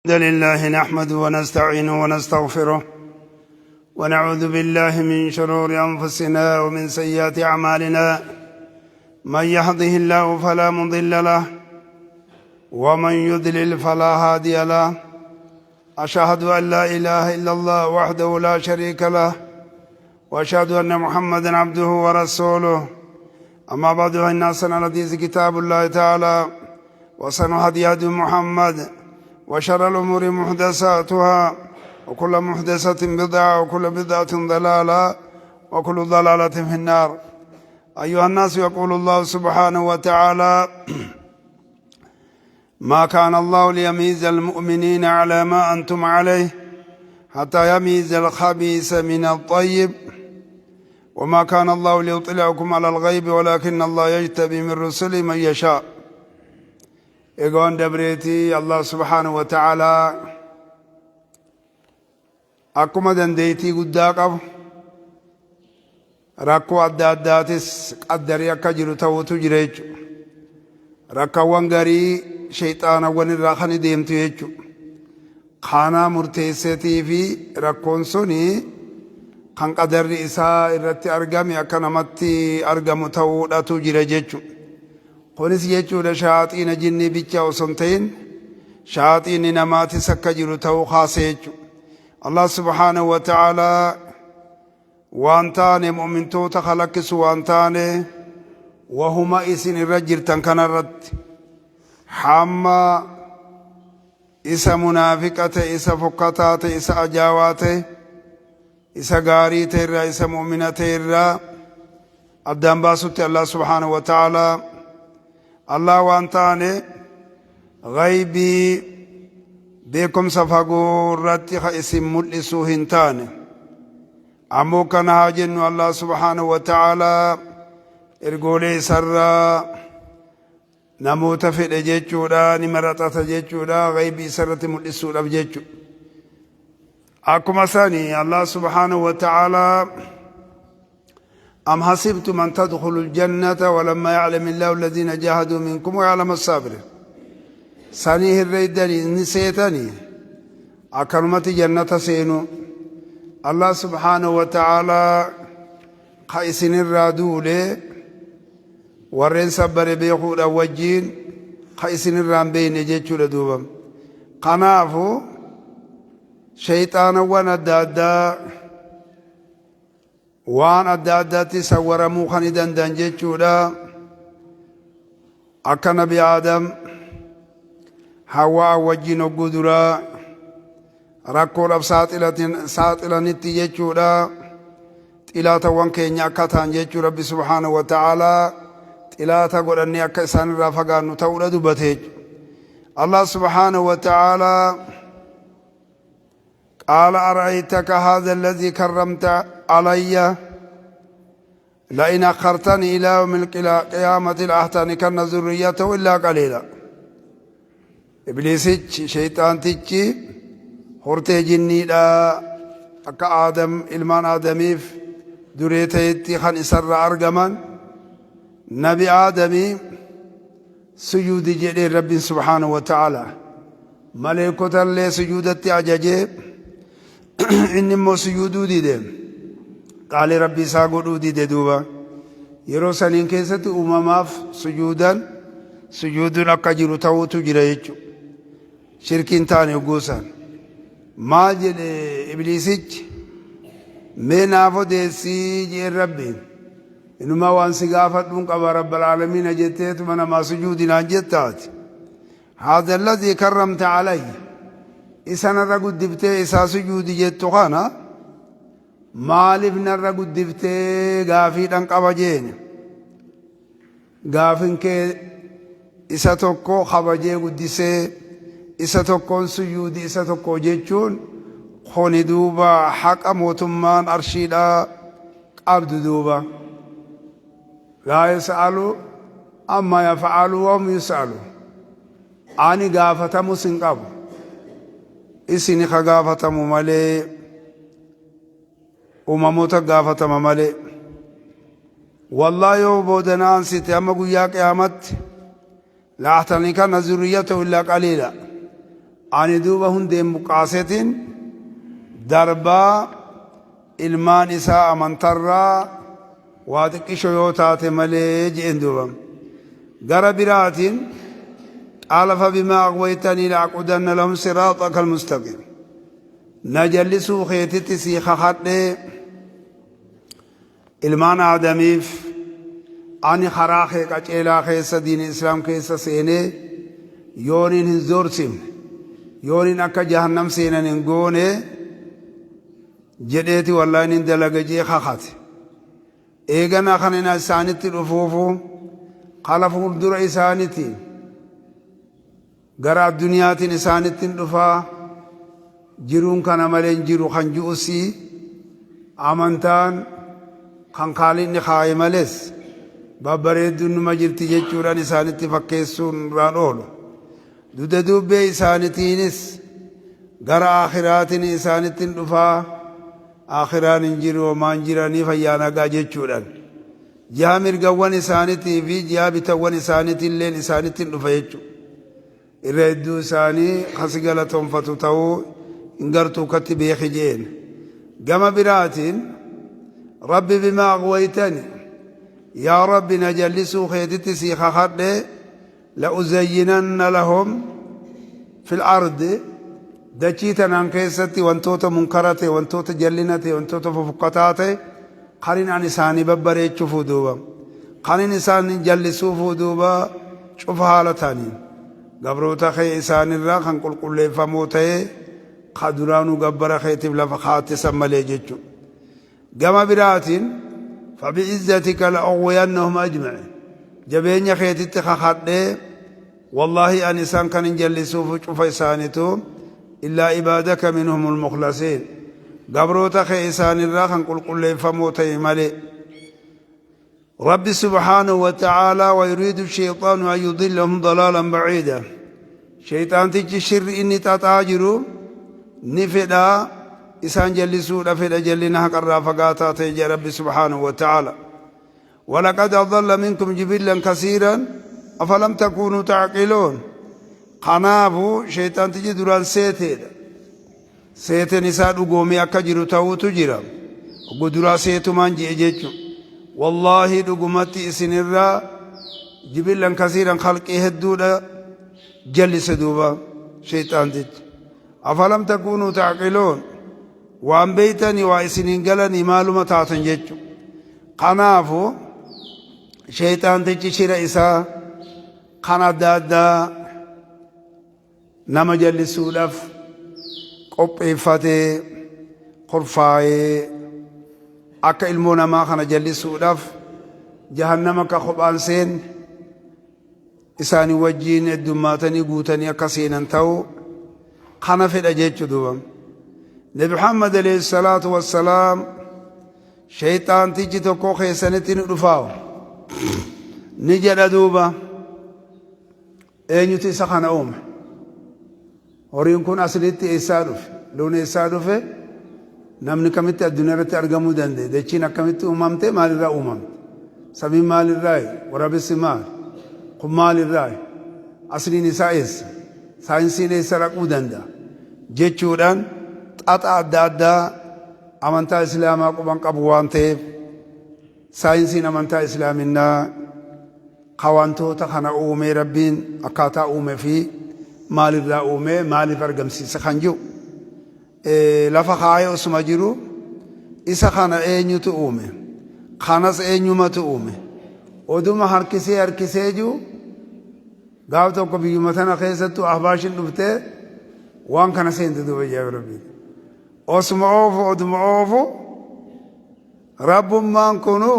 الحمد لله نحمده ونستعينه ونستغفره ونعوذ بالله من شرور أنفسنا ومن سيئات أعمالنا من يهده الله فلا مضل له ومن يضلل فلا هادي له أشهد أن لا إله إلا الله وحده لا شريك له وأشهد أن محمدا عبده ورسوله أما بعد فإن أحسن الحديث كتاب الله تعالى وأحسن هدي محمد وشر الأمور محدثاتها وكل محدثة بدعة وكل بدعة ضلالة وكل ضلالة في النار. أيها الناس، يقول الله سبحانه وتعالى: ما كان الله ليميز المؤمنين على ما أنتم عليه حتى يميز الخبيث من الطيب وما كان الله ليطلعكم على الغيب ولكن الله يجتبي من رسله من يشاء. إيقون دبريتي الله سبحانه وتعالى أكما دنديتي قداقف ركو أداتس قدر يكجر توتو جريج ركو وانغري شيطان ونراخني ديمتو يجو خانا مرتيستي في ركون سوني خان قدر إساء إرتي أرقامي أكنمتي أرقام توداتو جريجو kunis jechuudha shaaxiina jinnii bicha osoo hin ta'in shaaxiinni namaatis akka jiru ta'uu kaase jechuudha. Allah subhaanahu wa ta'aalaa waan taane mu'mintoota kalaqqisu waan taane wahuma isin irra jirtan kanarratti hamma isa munaafiqa ta'e, isa fokkataa ta'e, isa ajaawaa ta'e, isa gaarii ta'e irraa, isa mu'mina ta'e irraa addaan baasutti Allah subhaanahu wa ta'aalaa الله وانتاني غيبي بكم سفاقو راتي خيسي ملسو هنتاني عمو كان هاجن الله سبحانه وتعالى ارقولي سرى نموت في الجيجو دا نمرتات جيجو دا غيبي سرتي ملسو لبجيجو أكو مساني الله سبحانه وتعالى أم حسبتم أن تدخلوا الجنة ولما يعلم الله الذين جاهدوا منكم ويعلم الصابرين. سانيه الريداني نسيتاني أكرمت جنة سينو الله سبحانه وتعالى خيسن الرادولي ورين صبر بيخو الأوجين خيسن الرامبين جيتشو لدوبا قنافو شيطان وندادا وان أداداتي سورمو خندن دنجيشودا أكا نبي آدم حواء وجينو قدرا ركول أب ساطلة نتي جيشودا تلاتا وانكي كتان جيشو ربي سبحانه وتعالى تلاتا قرأني أكا إسان رافقان نتولى دبتيج. الله سبحانه وتعالى قال أرأيتك هذا الذي كرمت علي لئن أخرتني إلى يوم القيامة لأحتنكن ذريته إلا قليلا. إبليسيتش شيطان تيتشي هورتي جني لا أكا آدم إلمان آدميف دريتيتي خان إسر أرقمان نبي آدمي سجود جدي رب سبحانه وتعالى ملائكة اللي سجودتي أجاجيب إنما سجودو ديدم قال ربي ساقودو ديدي دوبا يرو سنين كيست أماماف سجودن أكا جيرو تاوتو جيريجو شركين تاني وقوسان ما جل إبليسيج من آفو ديسي جير ربي إنما وان سقافت منك أبا رب العالمين جتيت من ما سجودنا جتات هذا الذي كرمت عليه إسان الرقود دبتي إسا سجودي جيتو خانا مالف نرقود دبتي غافي دنقب جين غافن كي إسا توقو خبجي قدسي إسا توقون سجودي إسا توقو جيتشون خوني دوبا حق موتمان أرشيدا قبض دوبا لا يسألوا أما يفعلوا وهم يسألوا آني غافة مسنقبوا إسيني خغافة ممالي ومموت غافة ممالي والله يوبودنا أنسيتي أما قياك يامت لا أحتنكن ذريته إلا قليلا ani duuba hundeen buqaasetin darbaa ilmaan isaa amantarraa waa xiqqisho yoo taate malee jeen duuba gara biraatiin qaala fabimaa aghwaytanii la'aqudanna lahum siraataka almustaqiim na jallisuu keetitti sii kakadhee ilmaan aadamiif ani karaa kee qaceelaa keessa diin islaam keessa seenee yooniin hin zoorsimne yooniin akka jahannam seenan hin goone jedheeti wallahi nin dalaga jee kakate eegana kanina isaanitti dhufuufu qala fuuldura isaanitti gara adduniyaatiin isaanittiin dhufaa jiruun kana malee hin jiru kan ju'usii amantaan kan kaalinni kaaye malees babbareedduun numa jirti jechuudhaan isaanitti fakkeessuun irraan oolu duda dubbee isaanitiinis gara aakhiraatiin isaanittiin dhufaa aakhiraan hin jiru homaan jiranii fayyaa nagaa jechuudhaan jiha mirgawwan isaanitii fi jiha bitawwan isaaniitilleen isaanittiin dhufa jechuudha irra hedduu isaanii kasi galatoonfatu ta'uu hin gartuu katti beeki jeen gama biraatiin rabbi bimaa aghwaytani yaa rabbi na jallisuu keetitti sii kakadhe la'uzayyinanna lahum fil ardi dachii tanaan keessatti wantoota munkarate wantoota jallinate wantoota fufukkataa qarin an isaanii babbareechuufu duuba qarin isaanii jallisuufu duuba cufa haala taaniin gabroota kee isaanirraa kan qulqulleeffamoo ta'e kaduraanuu gabbara keetiif lafa kaattisan malee jechuudha gama biraatiin fabi'izzatika la'ughwiyannahum ajma'iin jabeenya keetitti kakadhee wallahi an isaan kan hin jallisuufu cufa isaanitu illaa ibaadaka minhum almukhlasiin gabroota kee isaanirraa kan qulqulleeffamoo ta'e malee رب سبحانه وتعالى ويريد الشيطان أن يضلهم ضلالا بعيدا شيطان تجي شر إني تتاجروا نفدا إسان جلسوا لفدا جلنا قرى فقاتا تيجي رب سبحانه وتعالى ولقد أضل منكم جبلا كثيرا أفلم تكونوا تعقلون قنابو شيطان تجي دران سيتي نساء قومي أكجر تاو تجرا قدرا سيتو من جيجيجو والله دغمتي سنرا جبلا كثيرا خلقي هدودا جلس دوبا شيطان دج افلم تكونوا تعقلون وان بيتني واسنين قالني معلومه تاتن جچ قنافو شيطان دج شير اسا قنادادا نما جلسوا لف قبيفته قرفاي akka ilmoo namaa kana jallisuudhaaf jahannama ka kophaan seen isaanii wajjiin heddummaatanii guutanii akka seenan ta'u kana fedha jechu duuba nabi muhammad alayhi salaatu wassalaam shayxaantichi tokko keessanitti ni dhufaa ni jedha duuba eenyutu isa kana uume horiin kun aslitti eessaa dhufe loon eessaa dhufe namni kamitti addunyaa irratti argamuu danda'e dachiin akkamitti uumamte maalirraa uumamte samiin maalirraa waraabessi maal kun maalirraa asliin isaa eessa saayinsiin eessa raquu danda'a jechuudhaan xaxa adda addaa amantaa islaamaa quban qabu waan ta'eef saayinsiin amantaa islaaminaa kawantoota kana uumee rabbiin akkaataa uume fi maalirraa uume maaliif argamsiisa kan jiru lafa kaaye osuma jiru isa kana eenyutu uume kanas eenyumatu uume oduma harkisee jiru gaaf tokko biyyuma tana keessattu ahbaashin dhufte waan kana seente duuba yaa rabbi osuma oofu oduma oofu rabbummaan kunu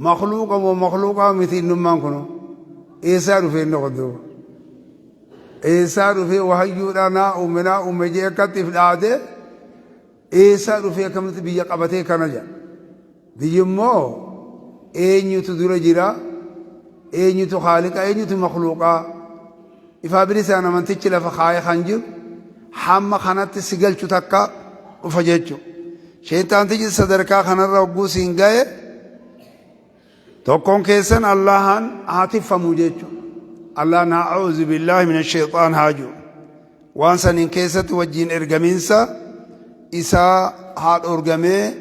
makhluuqa moo makhluuqa miti innummaan kunu eessaa dhufee inni qodduuba eessaa dhufee wahayyuudhaanaa uumenaa uume jee akkatti if dhaade eessaa dhufee akkamitti biyya qabatee kana jedha biyyi immoo eenyutu dura jira eenyutu khaaliqa eenyutu makhluuqaa ifaa bilisaan amantichi lafa kaaye kan jiru hamma kanatti si galchu takka dhufa jechu sheexaantichi sadarkaa kanarra hogguu siin gaye tokkoon keessan allahan haa tiffamu jechu الله نعوذ بالله من الشيطان هاجو وانسان إن كيست وجين إرقمينسا إسا هاد أرقمي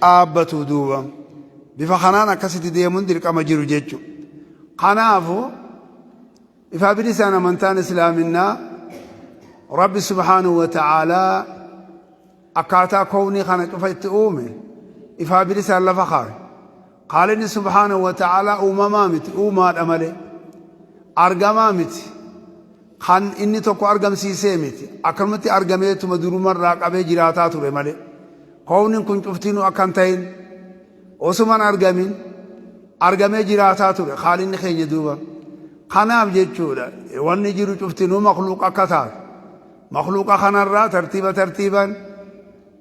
آبتو دوبا بفخنانا كسيتي ديمون ديرك أما جيرو جيجو قنافو إفابريسانا منتان إسلامنا رب سبحانه وتعالى أكاتا كوني خانك فايتؤومي إفابريسان لفخار قال سبحانه وتعالى أمامامت أمار أمالي أرقمامت خان إني توقع أرقم سيسيمت أكرمتي أرقميت مدرو مرق أبي جراتاتو رمالي كوني كنت أفتينو أكانتين وسمان أرقمين أرقمي جراتاتو خال إني خيني دوبا خناب جيتشولا واني جيرو شفتينو مخلوق أكتار مخلوق خنرا ترتيبا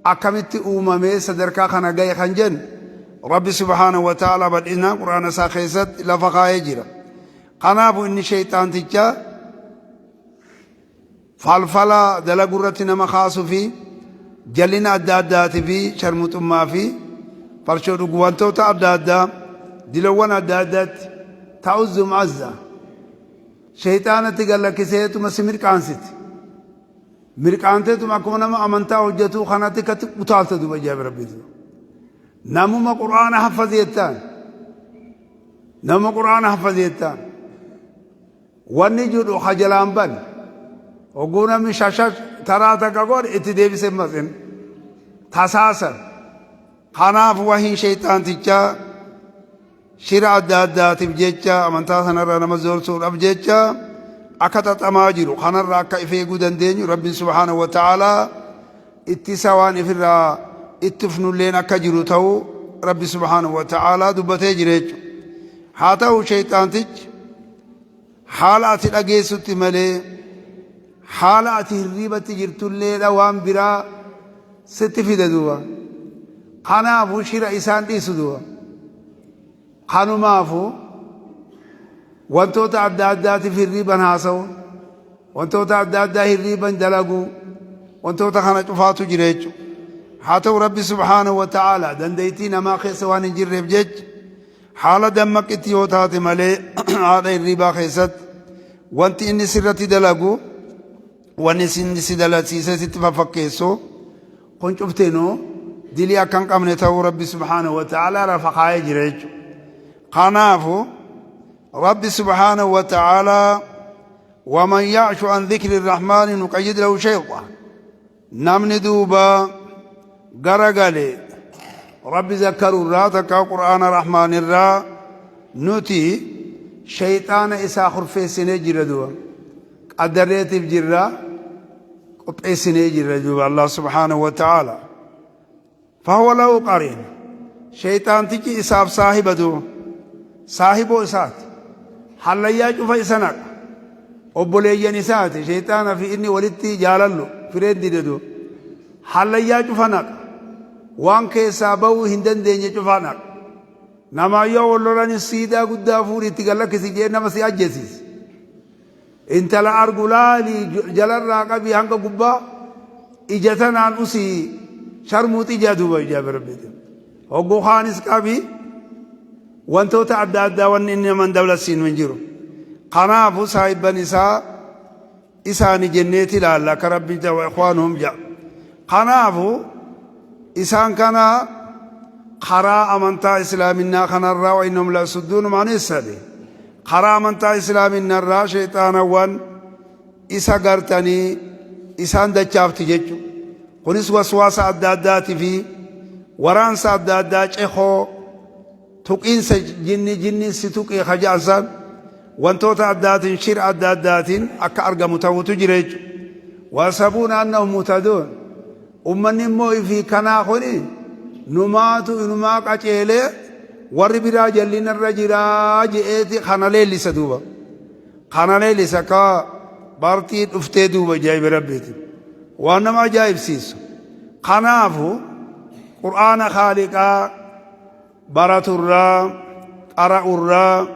أكمت أمامي صدركا خنا جاي خنجن رب سبحانه وتعالى بدينا قرآن ساخيست لفقا يجرا قنابو إن شيطان تجا فالفلا دلقرتنا مخاص في جلنا الدادات في شرمت ما في فرشو رقوانتو تأدادا دلوان الدادات تعوز معزة شيطان تقال لك سيتو مسمير كانست مركانتو ماكونا ما أمنتا وجتو خاناتي كتب مطالتو دو بجاب ربي دو نمو ما قرآن حفظيتان نمو قرآن حفظيتان واني جودو خجلان بان وقونا من شاشاش تراتا كقول اتدابي سمسن تساسا خناف وحين شيطان تجا شراء الدادات بجيجا أمنتا سنرى نمزول سور أبجيجا أكتت أماجر خنر راكا إفيقو دندين رب سبحانه وتعالى اتساوان إفرا اتفنوا لين أكجروا تو رب سبحانه وتعالى دبتي جريج حاتو شيطان تج حالات الأقيسو تمالي حالات الريبة جرتو الليل وان برا ستفيد دوا خنافو شراء إسان ديسو دوا خانو مافو وانتو تعدادات في الريبا ناسو وانتو تعدادات الريبا دلقو وانتو تخانا تفاتو جريجو حاتو ربي سبحانه وتعالى دنديتين ما خيسوان جرب جج حالة دمك اتيوتات ملي هذا الريبا خيست وانت اني سرتي دلقو واني سنسي دلتي ستففكيسو كنت افتنو دليا كان قمنتو ربي سبحانه وتعالى رفقاي جريجو قنافو رب سبحانه وتعالى ومن يعش عن ذكر الرحمن نقيد له شيطان نمن دوبا غرغلي رب ذكروا راتك قرآن الرحمن الرا نتي شيطان إسا خرفي سنجر دوا قدريت بجرا قبئي سنجر دوا الله سبحانه وتعالى فهو له قرين شيطان تجي إساب صاحب دوا صاحبه إسات حليا شوفا إسانك أبولي نسات شيطان في إني ولدتي جاللو فريد ديدو حليا شوفانك وان كيسابو هندن ديني شوفانك نما يولوران السيدة قد فوري تقلق سيجي نما سيأجسيس انت لا أرقلالي جلال راقبي هنك قبا إجتنا عن أسي شرموت إجادو بيجاب ربي وقو خانس كابي وانتو تعداد وان إني من دولة السين من جيرو قنافو صاحب نساء إساني جنيتي لألا كربي وإخوانهم جاء قنافو إسان كان خراء أمنتا إسلامنا خنرا وإنهم لا يصدون عن السبيل خراء أمنتا إسلامنا الرا شيطانا وان إسا قرتني إسان دجافت جيجو قنس وسواس عدادات في ورانس عدادات إخو تقينس جني ستوقي خجاسا وانتوت عدات شر عدادات أكا أرقى متوت جريج واسبون أنهم متدون أمني موي في كناخوني نماتو إنماك أجيلي وربرا جلين الرجرا جئتي خانالي سدوبا خانالي سكا بارتي افتي دوبا جايب ربيتي وانما جايب سيسو خنافو قرآن خالقا برات الرا قرأ الرا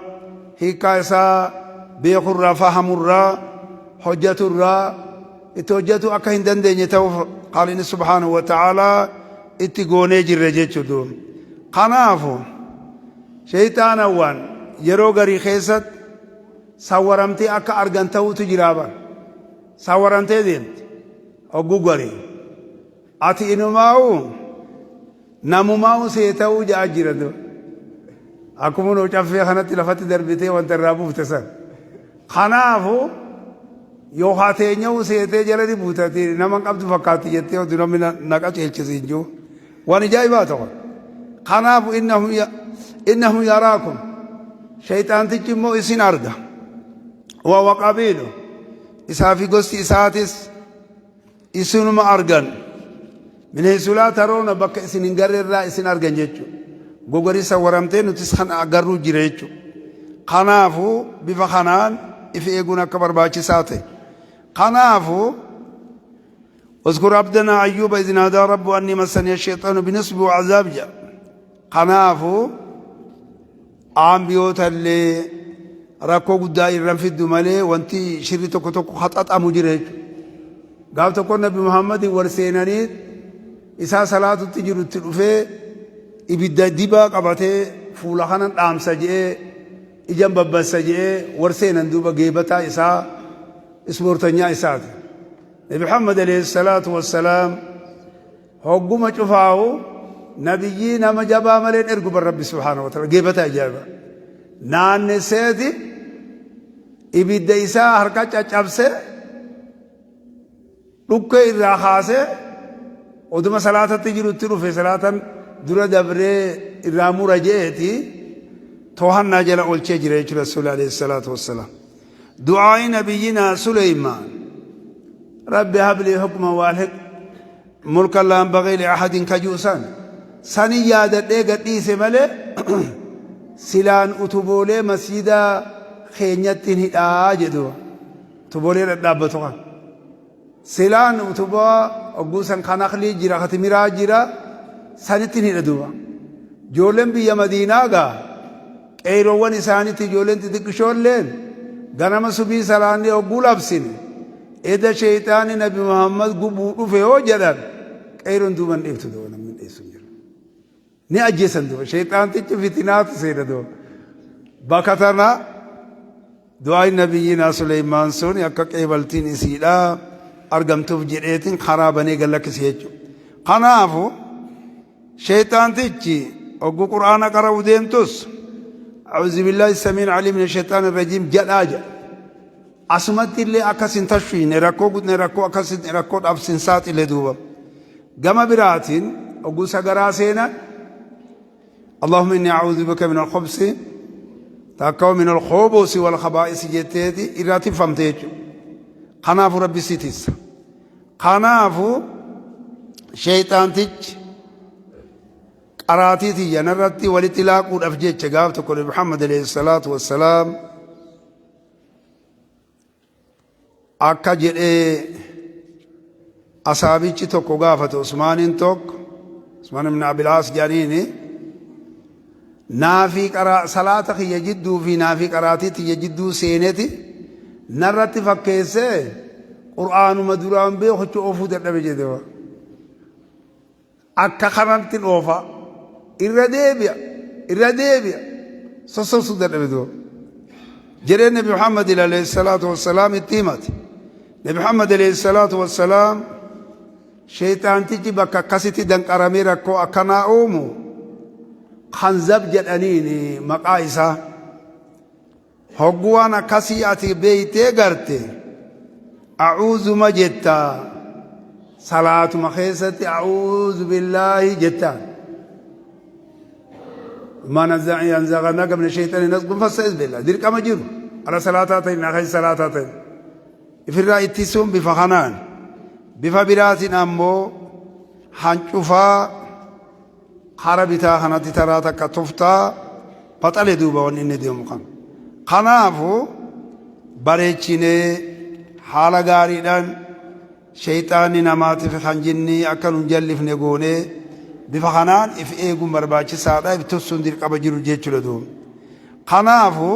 هكايسا بيخ الرا فهم الرا حجة الرا اتوجتو أكا هندن ديني تو قال سبحانه وتعالى اتقوني جرجيتشو دوم خنافو شيطان وان يرو غري خيست سورمتي أكا أرغنتو تجرابا sawarantee deemti hogguu garii ati inumaa'u namumaa'u seeta'uu ja'a jira akkuma noo caffee kanatti lafatti darbitee wanta irraa buufte san kanaafu yoo haateenya'uu seetee jala ni buutati naman qabdu fakkaatti jettee oduu namni naqa ceelchisiin jiru waan ijaa'ibaa ta'u kanaafu innahum yaraakum shayxaantichi immoo isin arga wa qabiilu isaa fi gosti isaatis isinuma argan min haysu laa tarawna bakka isin hin garreerraa isin argan jechuudha gogorii sawwaramtee nutis kan agarruu jira jechuudha kanaafu bifa kanaan ifi eeguun akka barbaachisaa ta'e kanaafu اذكر عبدنا أيوب إذ نادى ربه أني مسني الشيطان بنصب وعذاب جاء kanaafu aambiyoota illee rakkoo guddaa irraan fiddu malee wanti shirri tokko tokko haxaxamu jira jechuudha gaaf tokko nabi muhammadin war seenanii isaa salaatutti jirutti dhufee ibidda dibaa qabatee fuula kanan dhaamsa je'ee ijan babbassa je'ee war seenan duuba geebataa isaa ispoortanyaa isaati nabi muhammad alayhi salaatu wassalaam hogguma cufaawu nabiyyi nama jabaa maleen ergu bar rabbi subhaanahu wa ta'ala geebataa ijaa'iba naanneseeti ibidda isaa harka caccabse dhukkee irraa kaasee oduma salaatatti jirutti dhufe salaatan dura dabree irraa mura je'eeti tohannaa jala olchee jira jechuudha rasuuli alayhi salaatu wassalaam du'aa'i nabiyyinaa suleymaan rabbi habli hukma waalhiq mulkan laa yanbagii li ahadin kajuusan sani yaadadhee gadhiise malee silaan utuboolee masjidaa keenyatti hidhaa jedhu utuboolee dhadhaabbatu kan silaan utubaa ogguusan kan aklii jira katimiraa jira sanitti hidha duuba ijoolleen biyya madiinaa gaa qeeroowwan isaanitti ijoolleen xixiqqishoolleen ganama subii salaannee ogguu labsine eda sheeyxaani nabi muhammad gubuu dhufe yoo jedhan qeeroon duuban dheeftu duuba namni dheessu jira ni ajjeesan duuba sheeyxaantichi fitinaatu seena duuba bakka tana du'aa'i nabiyyinaa suleymaan sun akka qeebaltiin isiidhaa argamtuuf jedheetiin karaa banee gallakkise jechuudha kanaafu sheeyxaantichi ogguu qur'aana qara'u deemtus أعوذ بالله السميع العليم من الشيطان الرجيم جلاجة أسمت اللي أكسين تشوي نركو أكسين نركو أبسين سات اللي دوبا جمع براتين أقول سجراسينا اللهم إني أعوذ بك من الخبث تكو من الخبث والخبائث جتتي إراتي فهمتيجو خناف ربي سيتيس خناف شيطان تيج قراتيتي ينرتي ولتلاق ودفجت شغاف تقول محمد عليه الصلاة والسلام akka jedhee asaabichi tokko gaafate Usmaanin tokko Usmaan ibn Abilaas jedhaniini naafii qaraa salaata kiyya jidduu fi naafii qaraatiitti jidduu seeneti narratti fakkeessee qur'aanuma duraan beekuchu oofuu dadhabe jedhe akka kanatti dhoofa irra deebi'a sossoosu dadhabe doo jedhee nabi Muhammad alayhi salaatu wassalaam itti himate nabi Muhammad alayhi salaatu wassalaam sheeyxaantichi bakka akkasitti danqaramee rakkoo akkanaa uumu khanzab jedhaniini maqaa isaa hogguwaan akkasii ati beeytee garte a'uuzu ma jettaa salaatuma keessatti a'uuzu billaahi jettaan ما ينزغنك من الشيطان نزغ فاستعذ بالله دير كما جيرو على صلاتاتين اخي صلاتاتين في الرأي التسوم بفخنان بفبرات امو حنشوفا خربتا خناتي تراتا كتفتا بطل دوبا ونين ديوم خان خنافو بريچيني حالا غاريدان شيطاني نماتي في خنجني اكلون جلف نغوني بفخنان if eeguun barbaachisaadha ibtusun dirqama jiru jechuudha duuba kanaafu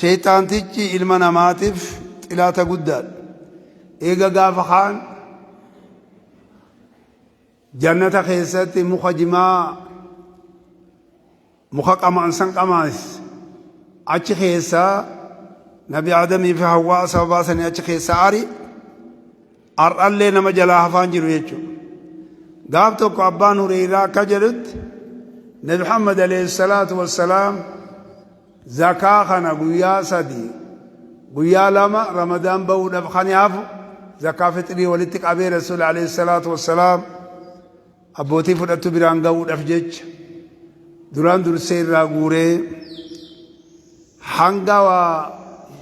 sheeyxaantichi ilma namaatiif xilaata guddaadha eega gaafa kaan jannata keessatti muka jimaa muka qamaansan qamaas achi keessaa نبي آدمي في هواء سببا سني أشخي ساري أرألي نما جلا هفان جرو يجو قابتو قابان هريرا كجرت نبي محمد عليه الصلاة والسلام زكاة خنا قويا سدي قويا لما رمضان بود أبخاني عفو زكاة فطري ولتك أبي رسول عليه الصلاة والسلام أبوتي فرأتو بران قود أفجج duraan dursee irraa guuree hanga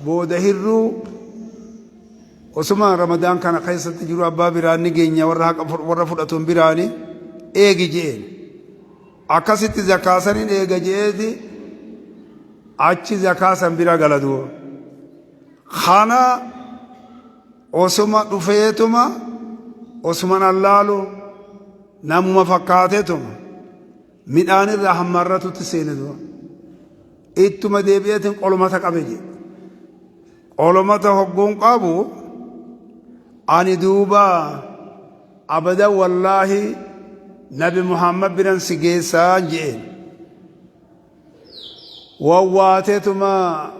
booda hirruu osuma ramadaan kana keessatti jiru abbaa biraanni geenya warra fudhatuun biraani eegi jeen akkasitti zakaasanin eega jeeti achi zakaasan bira galadu khana osuma dhufeetuma osuma allaalu namuma fakkaateetuma midhaan irraa hammarratutti seene du'a ittuma deebi'eetiin qolomata qabe jedhe qolomata hogguun qabu ani duuba abadan wallaahi nabi muhammad biran si geessaa jedheen wawwaateetuma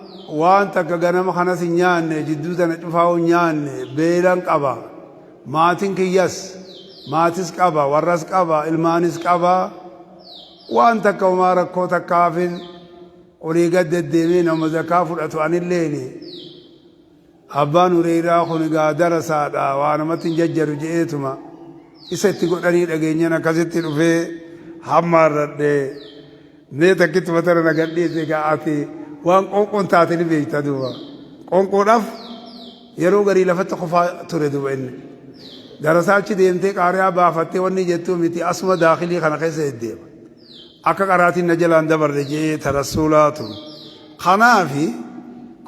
waan takka ganama kanas hin nyaanne jidduu tana cufaa'u hin nyaanne beelan qaba maatiin kiyyas maatis qaba warras qaba ilmaanis qaba waan takka umaa rakkoo takkaafin olii gad deddeemee nama zakaa fudhatu anilleeni abbaan hureyraa kun egaa darasaadha waa namatti hin jajjaru je'eetuma isa itti godhanii dhageenyan akkasitti dhufee hammaarradhe mee takkitti matara na gadhiise egaa ati waan qonqoon taate ni beekta duuba qonqoodhaaf yeroo garii lafatti qofaa ture duuba inni darasaa achi deemtee qaariyaa baafattee wanni jettuu miti asuma daakilii kana keessa deddeema akka qaraatiin na jalaan dabarre jee tarasuulaatu kanaafi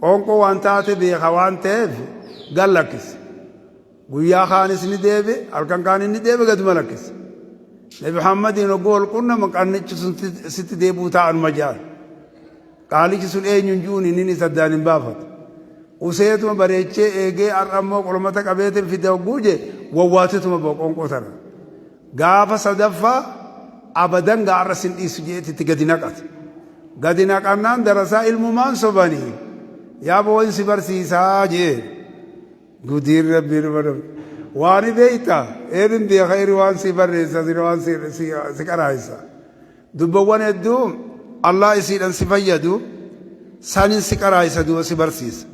qonqoo waan taate beeka waan ta'eef gal lakkise guyyaa kaanis ni deebe halkan kaanis ni deebe gaduma lakkise nabi muhammadiin oggoo walqunna maqannichi sun sitti deebuu taa'anuma jaan qaalichi sun eenyuun juuni nin isa addaan hin baafatu useetuma bareechee eegee har'ammoo qolomata qabeetiin fide ogguu je wawwaatetuma boo qonqoo tana gaafa sadaffaa abadan gaarra sin dhiisu jeetitti gadi naqate gadi naqannaan darasaa ilmumaan sobanii yaa boon si barsiisaa jee gudiin rabbiin badam waan beeyta eerin beeka eri waan si barreessa waan si qaraayisa dubbawwan hedduu allah isiidhan si fayyadu sanin si qaraayisa duba si barsiisa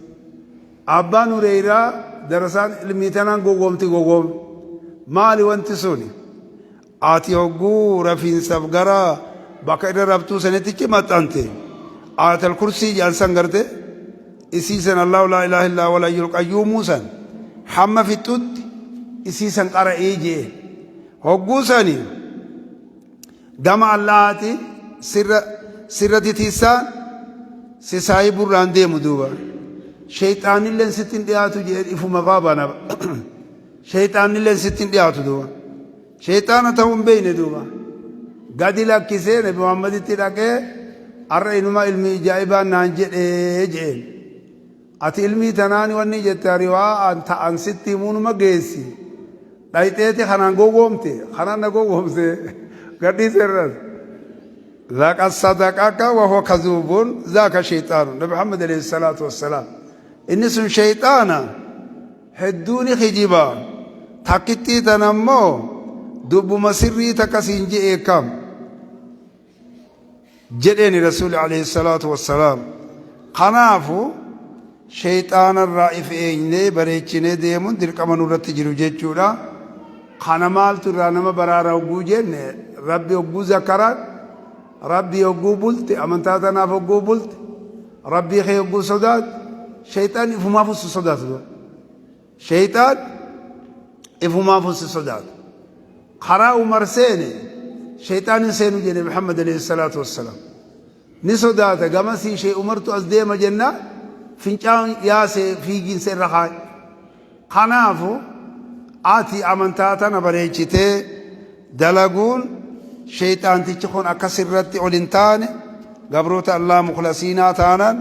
abbaan hureyraa darasaan ilmii tanaan gogomti gogom maali wanti suni ati hogguu rafiinsaaf gara bakka irra rabtuu sanittichi maxxante aatal kursii jaansan garte isiisan allahu laa ilaaha illaa walayyul qayyuumuu san hamma fixxutti isiisan qara'ee jee hogguu sani gama allaati sirra titiisaan si saayii burraan deemu duuba shayxaanilleen sittin dhiyaatu jee ifuma faabana shayxaanilleen sittin dhiyaatu duuba shayxaana ta'uun beeyne duuba gadi lakkisee nabi muhammaditti dhaqee har'a inuma ilmi ijaa'ibaan naan jedhee jeen ati ilmii tanaani wanni jette riwaa ta'an sitti himuunuma geessi dhayxeeti kanaan gowwoomte kanaan na gowwoomse gadhiiserras laqad sadaqaka wa huwa kazuubun zaaka shayxaanu nabi muhammad alayhi salaatu wassalaam inni sun shayxaana hedduuni kijibaa takkittii tanammoo dubbuma sirrii takkasiin je'ee kam jedheeni rasuuli alayhi salaatu wassalaam kanaafu shayxaanarraa if eenyee bareechinee deemuun dirqama nurratti jiru jechuudha kana maaltu irraa nama baraara hogguu jenne rabbi hogguu zakaraan rabbi hogguu bulte amantaa tanaaf hogguu bulte rabbii kee hogguu sodaat shayxaan ifumaaf si sodaatu shayxaan ifumaaf si sodaatu karaa umar seene shayxaanin seenu jenne muhammad alayhi salaatu wassalaam ni sodaata gamasii shee umartu as deema jennaa fincaan yaase fiigiinsa irra kaay kanaafu ati amantaa tana bareechitee dalaguun shayxaantichi kun akkas irratti ol hin taane gabroota allah mukhlasiinaa taanaan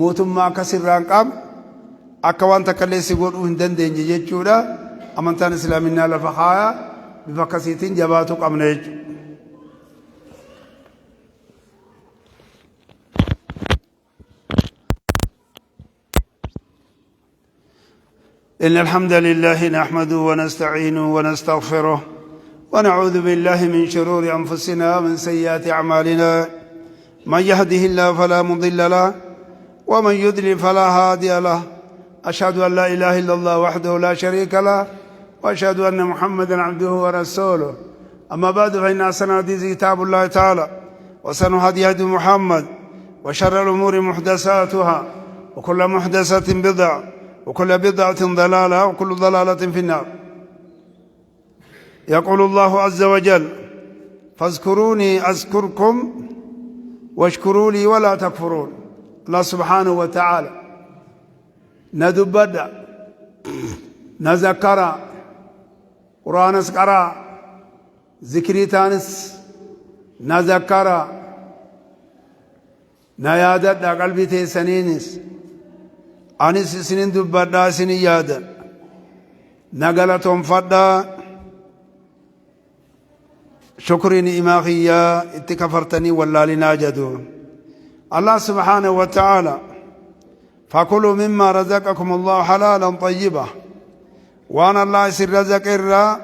mootummaa akkas irraa hin qabne akka waan takkallee si godhuu hin dandeenye jechuudha amantaan islaaminaa lafa kaayaa bifa akkasiitiin jabaatu qabna jechuudha إن الحمد لله نحمده ونستعينه ونستغفره ونعوذ بالله من شرور أنفسنا ومن سيئات أعمالنا من يهده الله فلا مضل له ومن يضلل فلا هادي له أشهد أن لا إله إلا الله وحده لا شريك له وأشهد أن محمدا عبده ورسوله أما بعد فإن أحسن الحديث كتاب الله تعالى وأحسن الهدي هدي محمد وشر الأمور محدثاتها وكل محدثة بدعة وكل بدعة ضلالة وكل ضلالة في النار. يقول الله عز وجل فاذكروني أذكركم واشكروا لي ولا تكفرون. الله سبحانه وتعالى ندبدا نذكر قرآن اسقرا ذكري تانس نذكر نيادت قلبي تيسنينس أنس سنين دبدا سنين يادا نقلتهم فدا شكرني إماخيا اتكفرتني ولا لناجدون. الله سبحانه وتعالى فكلوا مما رزقكم الله حلالا طيبا وانا الله سر رزق الرا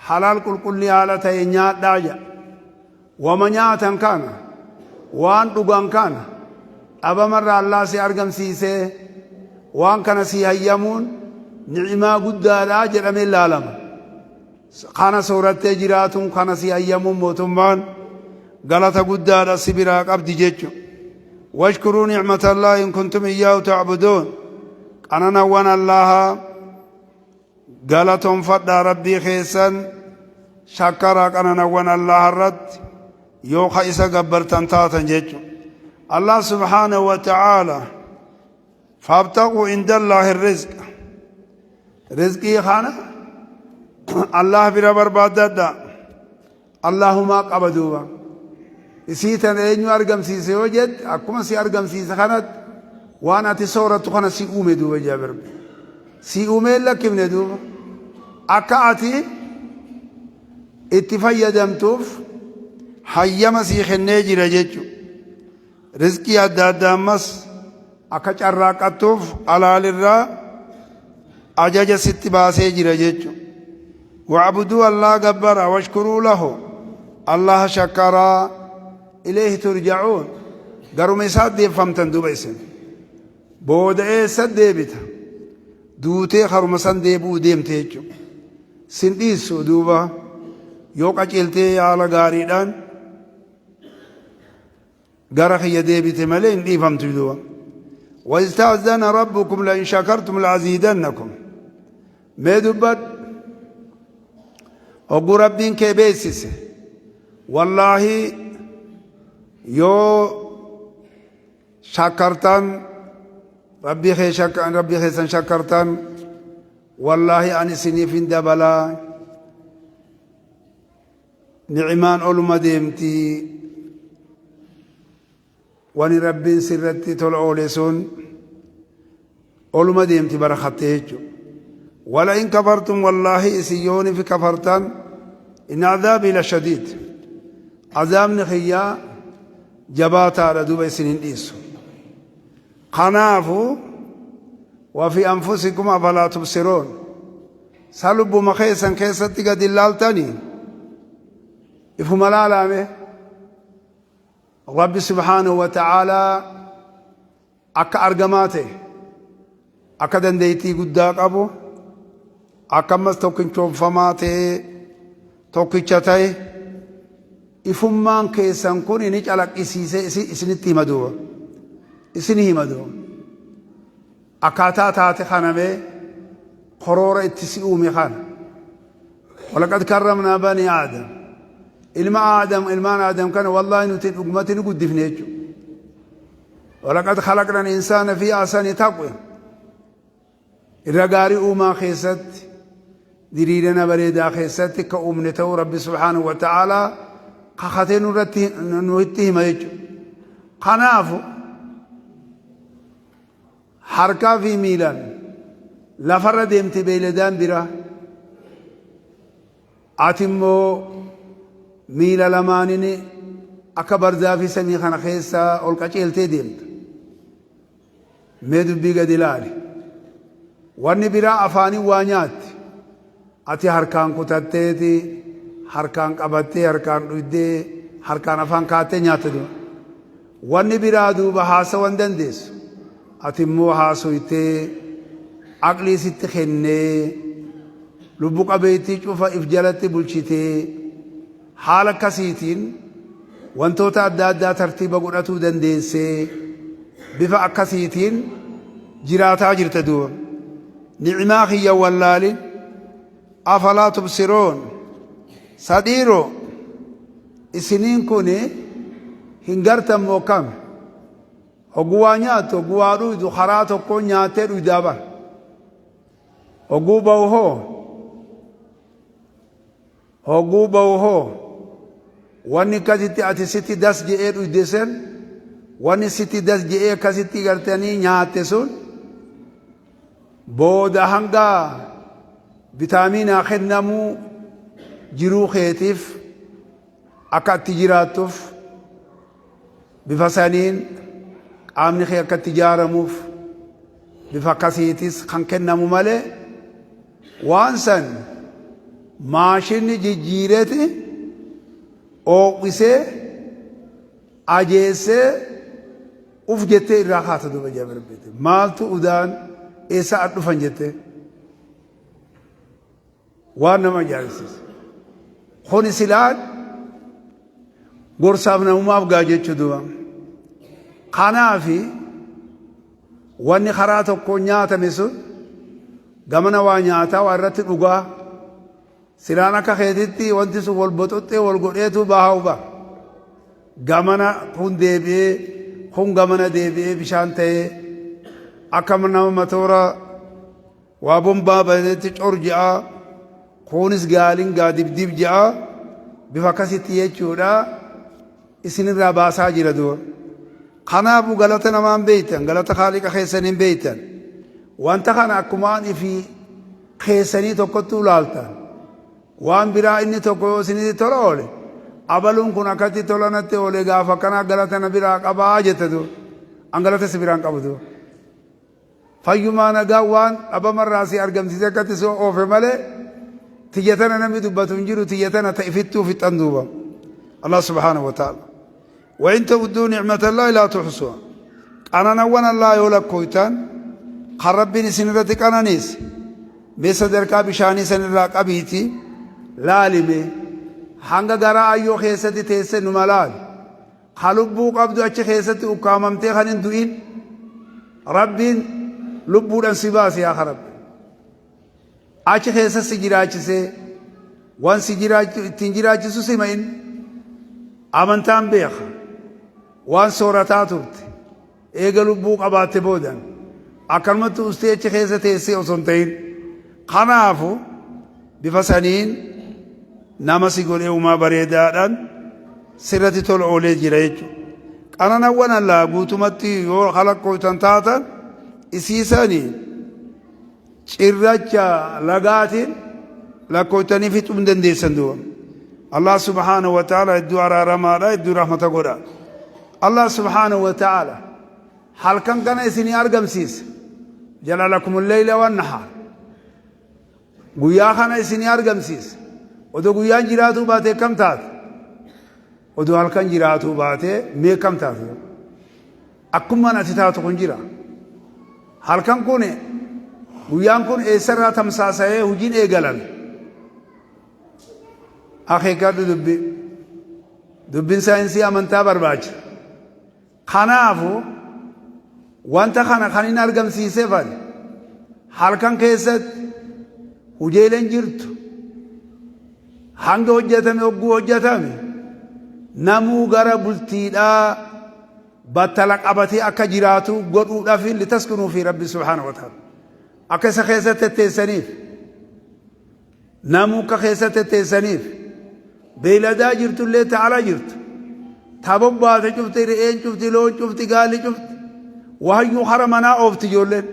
حلال كل حالته نيات داجا ومنياتا كان وان دغان كان ابا مر الله سي ارغم سيسه وان كان سي هيمون نعما غدا جرم العالم خانا سورت جراتون خانا سي هيمون موتمان غلطه غدا سبرا قبد جچو واشكروا نعمة الله إن كنتم إياه تعبدون. أنا وانا الله قالتهم فدا ربي خيسا شكرك أنا وانا الله الرد يوخا إسا قبرتن تاتا جيجو. الله سبحانه وتعالى فابتغوا عند الله الرزق رزقي خانا الله بلا بربادة اللهم قبضوا isiitan eenyu argamsiise yoo jedhe akkuma si argamsiise kanat waan ati soorattu kana si uume duuba jaabir si uumee lakkifne duuba akka ati itti fayyadamtuuf hayyama sii kennee jira jechu rizqii adda addaa ammas akka carraaqattuuf alaalirraa ajaja sitti baasee jira jechu wa'buduu allah gabbara washkuruu lahu allah shakkaraa إليه ترجعون. قالوا مساد ديب فهمتن دوبا اسم بود ايه سد ديبتا دوتي خرو مسان ديبو ديم تيجو سنديسو دوبا يوكا چلتي على غاريدان غرخي ديبتي ملين دي فهمتو دوبا واستأذن ربكم لئن شكرتم لأزيدنكم ما دوبات وقو ربين كيبيسيس والله يو شكرتن ربي خيسن شكرتن والله أني سنيفين دبلا نعمان أولما ديمتي واني ربي سرتي تلعولسون أولما ديمتي برختيجو ولئن كفرتم والله إسيوني في كفرتن إن عذابي لشديد عذاب نخيا جبات على دوبي سنين إيسو خنافو وفي أنفسكم أفلا تبصرون سلبوا مخيسا كيسا تقد اللالتاني إفهم العالم رب سبحانه وتعالى أكا أرقماته أكا دنديتي قداك أبو أكا مستوكين شوفماته توكيشتاي إفمان كيسان كون إنيج على إسنتي مدوه إسنه مدوه أكاتا تاتي خانمي خرورة اتسئومي خان ولقد كرمنا بني آدم إلمان آدم كان والله نتين أقمتين قد دفنيجو ولقد خلقنا الإنسان في أحسن تقويم الرقاري أوما خيست ديرينا بريدا خيست كأمنته رب سبحانه وتعالى خاتين نوتيه ما يجو خنافو حركة في ميلان لفر ديمتي بيلدان برا آتمو ميلا لمانيني أكبر ذافي سمي خانا خيسا أولكا چيلتي ديمت ميدو بيغا دلالي wanni biraa afaanii waa nyaatti ati harkaan kutatteeti harkaan qabattee harkaan dhuydee harkaan afaan kaattee nyaatte duuba wanni biraa duuba haasawan dandeessu ati immoo haasoytee aqlii sitti kennee lubbu qabeettii cufa if jalatti bulchitee haala akkasiitiin wantoota adda addaa tartiiba godhatuu dandeessee bifa akkasiitiin jiraataa jirta duuba ni'imaa kiyya wallaalin afalaa tubsiroon sadhiiroo isiniin kun hin gartan moo kam hogguu waa nyaattu hogguu waa dhuydu karaa tokkoon nyaattee dhuydaa bara hogguu bahu hoo wanni akkasitti ati sitti das je'ee dhuyde sen wanni sitti das je'ee akkasitti gartanii nyaatte sun booda hanga vitaaminaa kennamuu jiruu keetiif akka itti jiraattuuf bifa saniin qaamni kee akka itti ijaaramuuf bifa akkasiitis kan kennamu malee waan san maashinni jijjiireti ooqisee ajeessee uf jettee irraa kaata duuba jabarbete maaltu udaan eessa dhufan jettee waan nama ajaa'ibsiisa kun silaan gorsaaf namumaaf gaa jechuu duuba kanaafi wanni karaa tokkoon nyaatame sun gamana waa nyaataa waa irratti dhugaa silaan akka keetitti wanti sun wal boxoxxee wal godheetu bahaa uba gamana kun deebi'ee kun gamana deebi'ee bishaan ta'ee akka nama matoora waa bombaa badeetti cor je'a kunis gaaliin gaa dibdib je'a bifa akkasitti jechuudha isinirraa baasaa jira duuba kanaafu galata namaan beeytan galata haaliqa keessaniin beeytan wanta kana akkumaan ifi keessanii tokkottuu laaltan waan biraa inni tokko yoo isinii tola oole abaluun kun akkatti tola natti oole gaafa akkanaa galata na biraa qabaa jette duuba an galata si biraan qabu duuba fayyumaa nagaa waan dhabamarraa si argamsiise akkatti si oofe malee tiyyatana namni dubbatu hin jiru tiyyatana ta'ifittuu fixan duuba Allah subhanahu wa ta'ala وإن تودوا نعمة الله لا تحصوها أنا نوانا الله يولك كويتان خربني سنرتك أنا نيس بيصدر كابشاني سنراك أبيتي لالمي hanga gara ayyoo keessatti teesse nu malaal halubbuu qabdu achi keessatti ukkaamamtee kan hin du'in rabbiin lubbuudhaan si baase yaa rabbi achi keessa si jiraachisee waan si ittiin jiraachisu sima in amantaan beeka waan soorataa turte eega lubbuu qabaatte boodan akkanumatti ustee achi keessa teessee osoo hin ta'in kanaafu bifa saniin nama si godhee uumaa bareedaadhaan sirratti tola oolee jira jechuudha. Qananawwan allaa guutumatti yoo kalaqqootan taatan isiisanii cirracha lagaatiin lakkootanii fixuu hin dandeessan duuba. Allah subhaanahu wa ta'ala iddoo araaramaadha iddoo rahmata godha. Allah subhaanahu wa ta'ala halkan kana isinii argamsiisa. Jala lakumul layla wan nahaar. Guyyaa kana isinii argamsiisa. Odoo guyyaan jiraatuu baate kam taate? Odoo halkan jiraatuu baate mee kam taate? Akkumaan ati taatu kun jira. Halkan kun guyyaan kun eessarraa tamsaasa'ee hojiin eegalame. Akeekadhu dubbiin saayinsii amantaa barbaacha. Kanaafu wanta kana kan hin argamsiisee fali halkan keessatti hojiileen jirtu hanga hojjetame hogguu hojjetame namuu gara bultiidhaa battala qabatee akka jiraatu godhuudhaaf litaskunuu fi rabbi subhaanahu wa ta'ala akka isa keessatti tetteessaniif namuu akka keessatti tetteessaniif beeyladaa jirtullee ta'ala jirtu tabobbaate cufti re'een cufti loon cufti gaalli cufti wahayyuu hara manaa oofti ijoolleen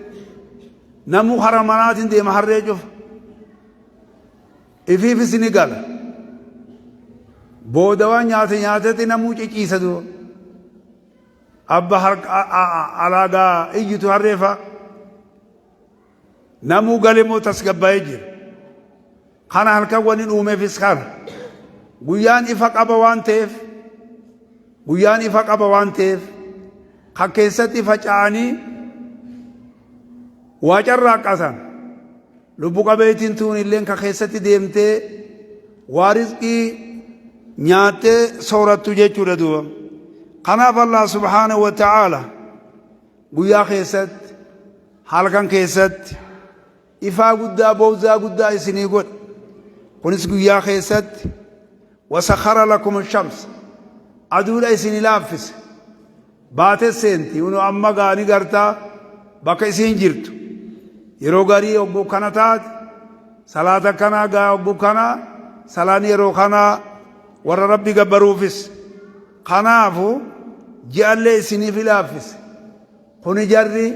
namuu hara manaatiin deema harree cufa ifiif isini gala booda waan nyaatetti namuu ciciisa duuba abba alaagaa iyyitu harreefa نمو قلمو تسقبا يجر خانا هالكوان الأومي في سخار قيان إفاق أبوان تيف قيان إفاق أبوان تيف خكيستي فجعاني واجر راقصان لبقى بيتين تون اللين خكيستي ديمتي وارزقي نياتي صورة تجيشو ردوه قناف الله سبحانه وتعالى قيا خيست حالكان خيست إفا قدا بوزا قدا إسني قد قنس قيا خيست وسخر لكم الشمس عدول إسني لافس بات السنتي ونو أما غاني غرتا بك إسين جرت يرو غاري أبو كانتات صلاة كنا غا أبو كنا صلاني يرو كنا ور ربي قبروفس قنافو جعل إسني في لافس خوني جري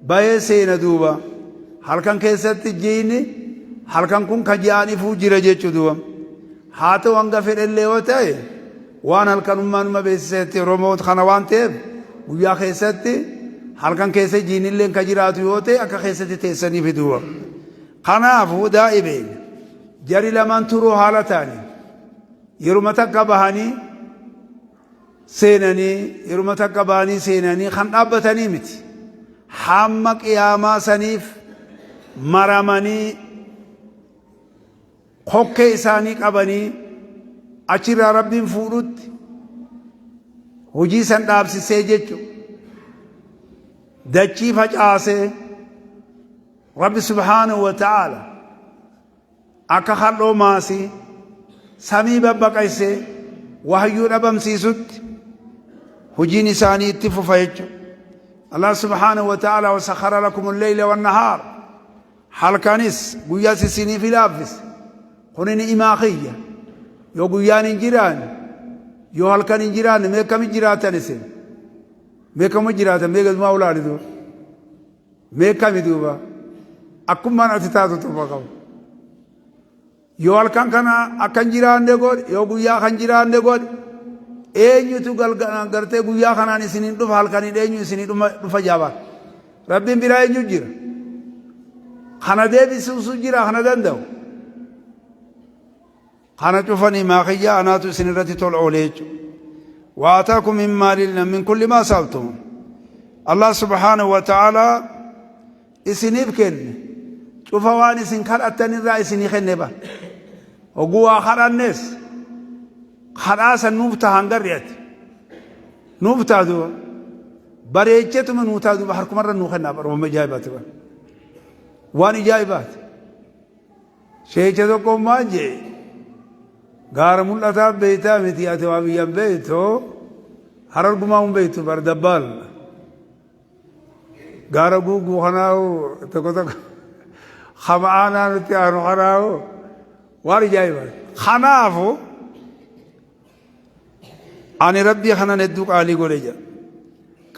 باي سينا دوبا halkan keessatti jiini halkan kun kajaani fuujira jechu duwa haato wanga fedhelle yoo ta'e waan halkan ummanuma beeksisetti romoot kana waan ta'eef guyyaa keessatti halkan keessa jiinilleen ka jiraatu yoo ta'e akka keessatti teessanii fiduwa kanaafuu daa'ibeen jari lamaan turuu haala ta'anii yeruma takka bahanii seenanii yeruma takka bahanii seenanii kan dhaabbatanii miti hamma qiyaamaa saniif maramanii kokkee isaanii qabanii achirraa rabbiin fuudhutti hojii san dhaabsisee jechu dachii facaasee rabbi subhaanahu wa ta'ala akka halloo maasii samii babbaqaysee wahayyuu dhabamsiisutti hojiin isaanii itti fufa jechu الله سبحانه وتعالى وسخر لكم الليل والنهار halkanis guyyaa sisiniif laaffis kunin imaaqiyya yoo guyyaan hin jiraan yoo halkan hin jiraan meeqam jiraatan isin meeqam jiraatan meeqasmaa ulaalidu meeqam duuba akkumaan ati taatu tuba qabu yoo halkan kana akkan jiraanne god yoo guyyaa kan jiraanne god eenyutu gartee guyyaa kanaan isinin dhufa halkaniin eenyu isinii dhufa jaaba rabbiin biraa eenyu jira خنا ديبي سوسجرا خنا دندو خنا تفني ما خيا أنا تسنرتي طلعوليج وآتاكم من مال من كل ما سألتم الله سبحانه وتعالى إسنيبكن شوفوان إسن كار أتني رأي إسني خنبا وجوا آخر الناس خلاص النوبة هنجريت نوبة دو بريتشة من نوبة دو بحركم مرة نوخنا بروم جايبات واني جايبات شيء كذا كم ما جي غار ملا تاب بيتا متيات وابي بيتو هرر قمام بيتو بردبال غار جو خناو تكو خمانا نتيانو خناو واني جايبات خنافو أنا ربي خنا ندوك علي قولي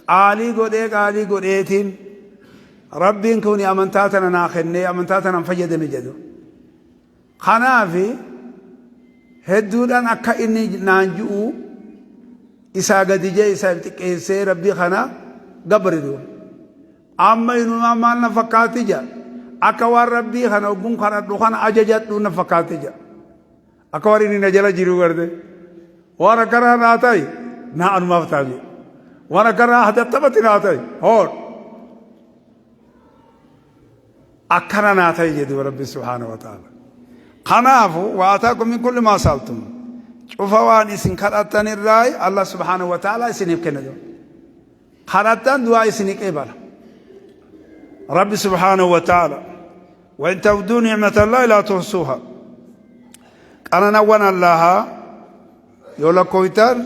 علي قوليتين ربي كوني أمنتاتنا ناخني أمنتاتنا نفجد مجدو خنافي هدودان أكا إني نانجو إسا قدجة إسا بتكيسي ربي خنا قبر دو أما إنو ما نفقاتي جا أكوار ربي خنا وقم خنا دخان أججت دو نفقاتي جا أكوار إني نجل جيرو کرده وانا كرها ناتاي نا أنو مفتابي وانا كرها حدث تبتي ناتاي هور أكرنا ناتاي جدو ربي سبحانه وتعالى خنافو وآتاكم من كل ما سألتم شوفوان إسن خرطان الرأي الله سبحانه وتعالى إسن يبكنا دو خرطان دعا إسن يقبل ربي سبحانه وتعالى وإن تودوا نعمة الله لا تحصوها أنا نوان الله يولا كويتان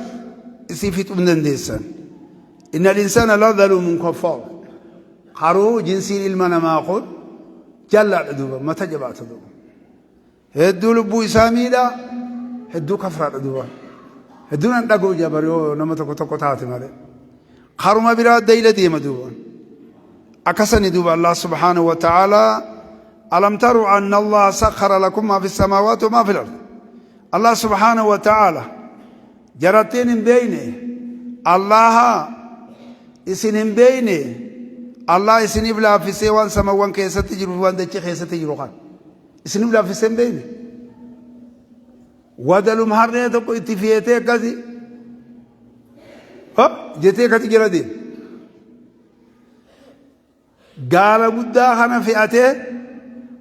إسيفت من ديسان إن الإنسان لا ظلوم كفار خارو جنسي المنا ما أخذ جل دوبا ما تجبعت دوبا هدو لبو إسامي لا هدو كفرات دوبا هدو نندقو جبريو نما تكو تاتي مالي خارو ما براد ديلة ديما دوبا أكسني دوبا الله سبحانه وتعالى ألم تروا أن الله سخر لكم ما في السماوات وما في الأرض الله سبحانه وتعالى جرتين بينه الله اسن بينه الله إسنيب لا في سوان سماوان كيسة تجرو وان دچ كيسة تجرو خان إسنيب لا في سن بين ودلو مهرنه تو کوئی اتفیته کزي ها جته کتي جرا دي قال بدا خنا فئته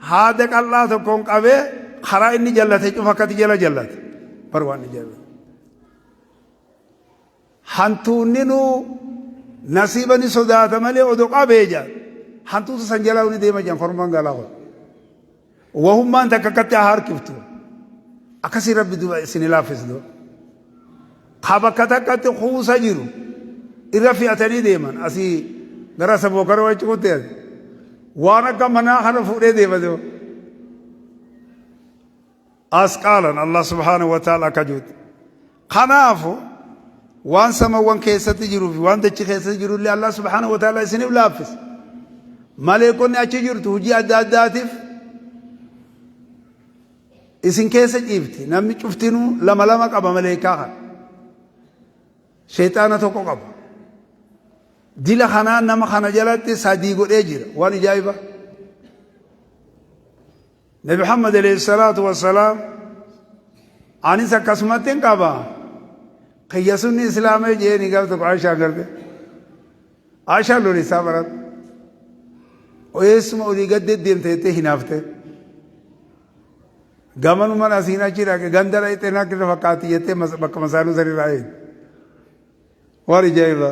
هذا الله تو كون قبه خرا اني جلته فقط جلت پرواني جلت حنتوننو نصيبني صدات ملي ودو قبيجا حنتو سنجلاوني ديما جان فرمان غلاو وهم ما انت ككت هار كفتو اكسي رب دو سنلافس دو خابكتا كت خو سجرو ارفياتني ديما اسي دراسه بوكرو وچوتي وانا كمنا خنا فودي ديما دو اسقالا الله سبحانه وتعالى كجود خنافو وان سما وان كيسة تجرو في وان دچ كيسة تجرو لي الله سبحانه وتعالى سنب لافس ملائكون اچ جرتو هجي اداداتف اسن كيسة جيفتي نمي چفتينو لما لما قبا ملائكه شيطان تو قبا دل خنا نما خنا جلت صديق اجر وان جايبه نبي محمد عليه الصلاه والسلام اني قسمتين قبا خيسون اسلام جي نيغا تو عائشہ کرتے عائشہ لوري صبرت ويسم اوري گد دين ته هنافته گمن من اسينا چيرا کے گندر ايته نا کہ فقاتيته مك مسالو سري راي وري جايبا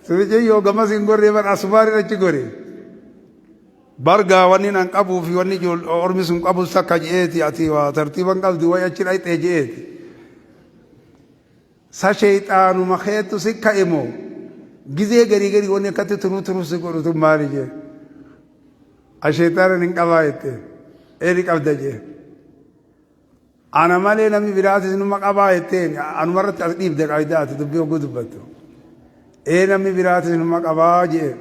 سوجي يو گما سينگور ريبر اسبار رچ گوري برغا وني نان قبو في وني جو اور مسم قبو سكاجيتي اتي وا ترتيبن قال دو يا چيرا ايته جيتي سشيطان مخيت سكا إمو جزء غري غري وني كت ترو سكورو تماري جه الشيطان نكابايت إيريك أبدجه أنا مالي نمي براس إنما كابايت أنا مرة تقريب دكايدات تبيه قدبتو نمي براس إنما كاباجه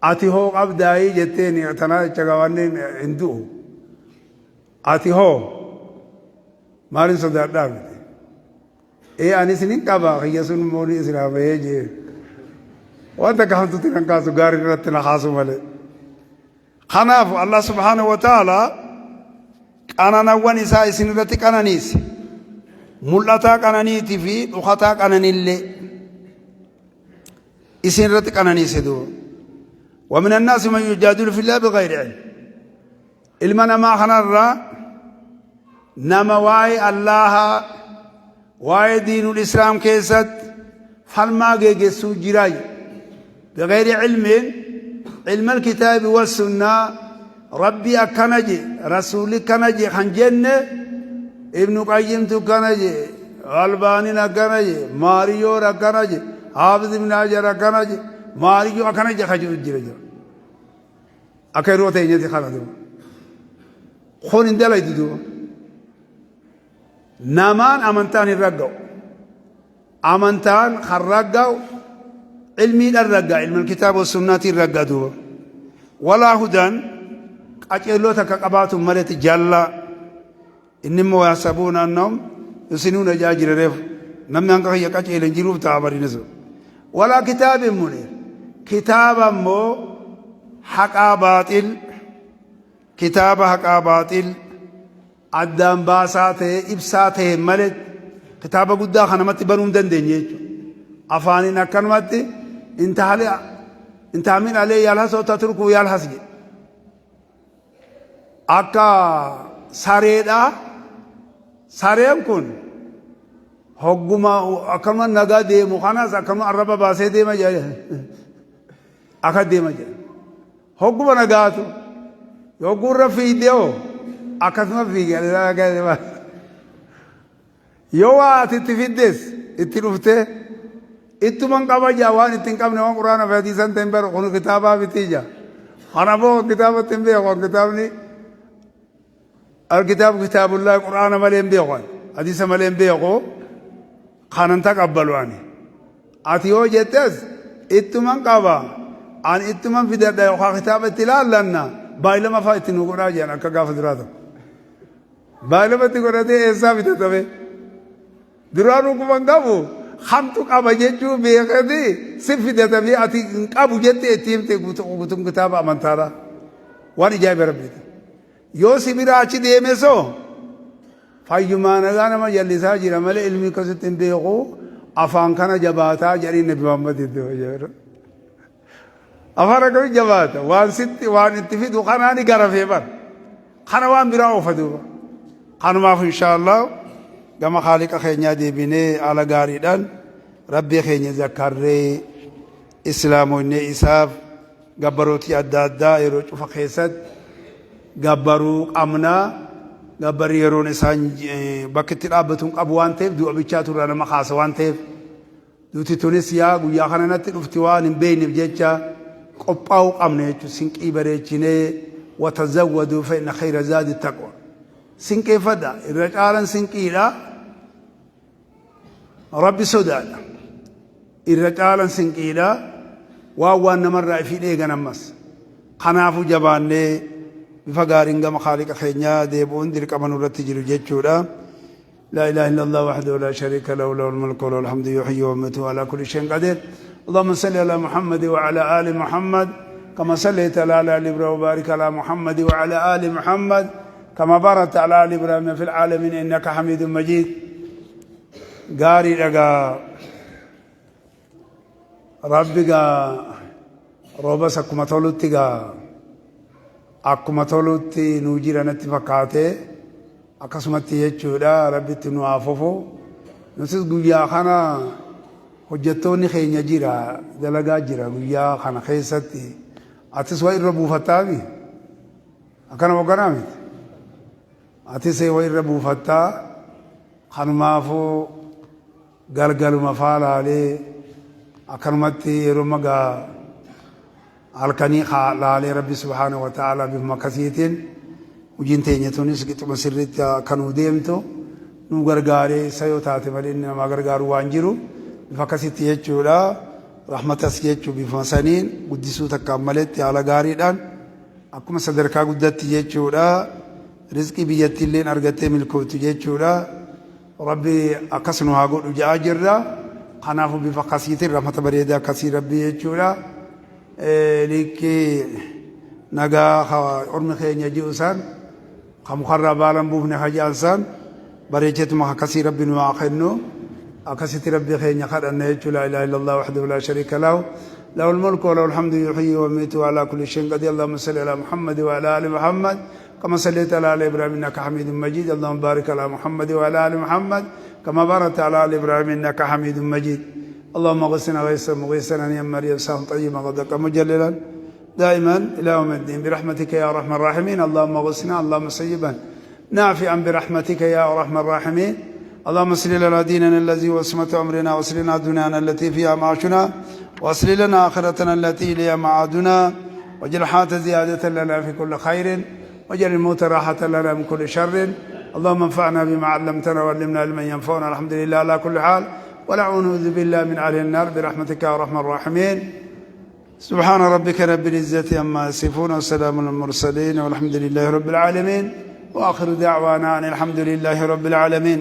أتي هو أبداي جتني أتنا تجاواني إندو أتي هو مارين صدق دامي أنا سنين كابا خيسون مولي إسلام يجي وأنت كهان تطيرن كاسو غاري رتنا خاصو ماله خناف الله سبحانه وتعالى أنا نواني سا إسنرتي كانانيس ملتا كانانيتي في وخطا كانانيلي إسنرتي كانانيس دو ومن الناس من يجادل في الله بغير علم علمنا ما خنرا نمواي الله واي دين الإسلام كيست فالما جيسو جراي بغير علم علم الكتاب والسنة ربي أكنجي رسولي كنجي خنجنة ابن قيم تكنجي غلباني نكنجي ماريو ركنجي حافظ ابن حجر ركنجي ماريو أكنجي خجو جراي أكيرو تيجي خلاص خون اندلا يدو نامان أمانتان الرجاو أمانتان خرجاو علمي الرجاء علم الكتاب والسنة الرجاء ولا هدى أجلوتك كقبات مرت جلا إنما يحسبون أنهم يسنون جاجر ريف نم ينقح يكاج إلى جروب تعبر نزو ولا كتاب منير كتابا مو حق باطل كتاب حق باطل أدام باساته إبساته ملت كتاب قدا خنمت بنون دندنيه أفاني نكنمت انت من عليه يالحس وتتركه يالحس أكا ساريدا ساريم كن حكما أكما نجا دي مخانس أكما عربا باسه دي ما جاي أكاد دي ما جاي حكما نجاتو يقول رفي ديو أكثر في قال كذا يوا تتفيدس اتلوفته اتمن كابا جوان اتنكم نوان قرآن فهديسان تنبر خون كتابا بتيجا أنا بو كتابة تنبيه خون كتابني الكتاب كتاب الله قرآن ملهم بيخون حديث ملهم بيخو خانن تقبلواني أتيو جتس اتمن كابا أن اتمن في ده كتابة تلال لنا بايلما فايتنو قراجي أنا كقاف دراتو بايلما تقولته إنسان بيتو درانو كمان قابو خمتك أبا جيجو بيغدي سفدة تبيعتي أبو جتي اتيمتي قتم كتاب أمان تارا واني جاي بربي يوسي براچي ديمسو فايما نغانا ما جلسا جرا مل علمي كستن بيغو أفان كان جباتا جري نبي محمد دو جرا أفارا كوي جباتا وان ست وان اتفيد وخاناني غرفي بر خانا وان براو فدوبا خانا ما إن شاء الله كما خالق خينيا دي بني على غاريدان ربي خينيا ذكرري اسلام وني اساف غبروتي ادادا يروچ فخيسد غبرو امنا غبر يرون سان بكت دابتون قبوان تيف دو بيچاتو رنا مخاس وان تيف دوتي تونسيا غيا خننت دفتوان بين بجچا قباو امنيچ سنقي بريچني وتزودوا فإن خير زاد التقوى سنقي فدا الرجال سنقي لا ربي سودانا الرجال سنقيلا واوان نمر في ديغا نمس خنافو جباني بفقارين غم خالق خينيا ديبون ديرك امنو رتجر جيتشودا لا اله الا الله وحده لا شريك له له الملك وله الحمد يحيي ويميت على كل شيء قدير اللهم صل على محمد وعلى ال محمد كما صليت على ال ابراهيم وبارك على محمد وعلى ال محمد كما باركت على ال ابراهيم في العالمين انك حميد مجيد غاري دغا ربغا روبس كما تولتيغا اكما تولتي نوجيرنت فكاته اكسمتي يچودا ربي نو اففو نسس غيا خنا حجتوني خينيا جيرا دلغا جيرا غيا خنا خيستي اتسوي ربو فتاوي اكنا وغرامي اتسوي ربو فتا خنمافو غلغل مفعل عليه أكرمتي رمجا الكني خال على ربي سبحانه وتعالى بمكاسيتين وجنتين يتونس كت مسرت كانوا ديمتو نوغرغاري سيوتات مالين ما غرغارو وانجرو بفكاسيتي يچولا رحمة اسيچو بفسانين قدسو تكملت على غاريدان اكما صدركا قدت يچولا رزقي بيتلين ارغتي ملكوت يچولا ربي أكسنها قول جاجرة خنافو بفقاسيت رحمة بريدة كثير ربي يجورا لكي نجا أرمي خير يجوسان خمخرب عالم بوفن حجانسان بريجت ما كثير ربي نواخنو أكسيت ربي خير يخر أن لا إله إلا الله وحده لا شريك له له الملك وله الحمد يحيي ويميت على كل شيء قدير اللهم صل على محمد وعلى آل محمد كما صليت على آل إبراهيم إنك حميد مجيد اللهم بارك على محمد وعلى آل محمد كما باركت على آل إبراهيم إنك حميد مجيد اللهم اغثنا غيثا مغيثا يا مريم سهم طيبا غدقا مجللا دائما إلى يوم الدين برحمتك يا أرحم الراحمين اللهم اغثنا اللهم صيبا نافعا برحمتك يا أرحم الراحمين اللهم صل لنا ديننا الذي هو عصمة أمرنا واصل لنا دنيانا التي فيها معاشنا واصل لنا آخرتنا التي إليها معادنا واجعل الحياة زيادة لنا في كل خير واجعل الموت راحة لنا من كل شر اللهم انفعنا بما علمتنا وعلمنا علما ينفعنا الحمد لله على كل حال ونعوذ بالله من أهل النار برحمتك يا أرحم الراحمين سبحان ربك رب العزة عما يصفون وسلام على المرسلين والحمد لله رب العالمين وآخر دعوانا أن الحمد لله رب العالمين.